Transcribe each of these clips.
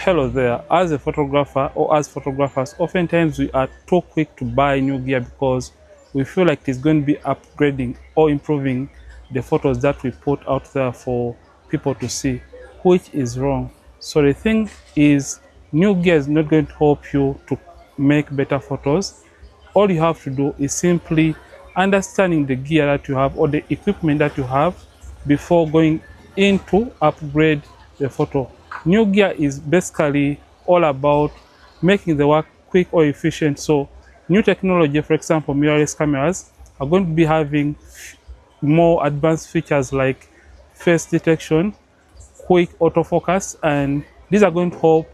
Hello there. As a photographer or as photographers, oftentimes we are too quick to buy new gear because we feel like it's going to be upgrading or improving the photos that we put out there for people to see, which is wrong. So the thing is, new gear is not going to help you to make better photos. All you have to do is simply understanding the gear that you have or the equipment that you have before going in to upgrade the photo. New gear is basically all about making the work quick or efficient. So new technology, for example, mirrorless cameras are going to be having more advanced features like face detection, quick autofocus, and these are going to help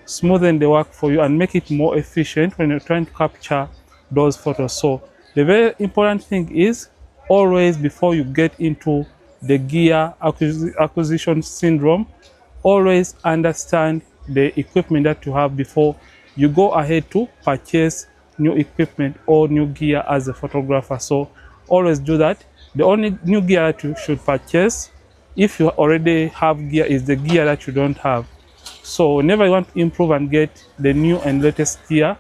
smoothen the work for you and make it more efficient when you're trying to capture those photos. So the very important thing is always, before you get into the gear acquisition syndrome, always understand the equipment that you have before you go ahead to purchase new equipment or new gear as a photographer. So always do that. The only new gear that you should purchase if you already have gear is the gear that you don't have. So whenever you want to improve and get the new and latest gear,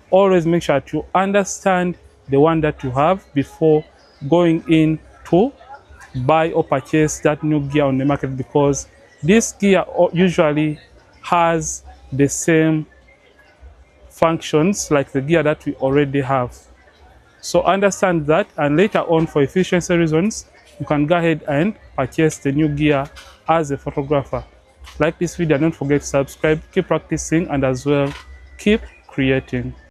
always make sure that you understand the one that you have before going in to buy or purchase that new gear on the market, because this gear usually has the same functions like the gear that we already have. So understand that, and later on, for efficiency reasons, you can go ahead and purchase the new gear as a photographer. Like this video, don't forget to subscribe, keep practicing, and as well keep creating.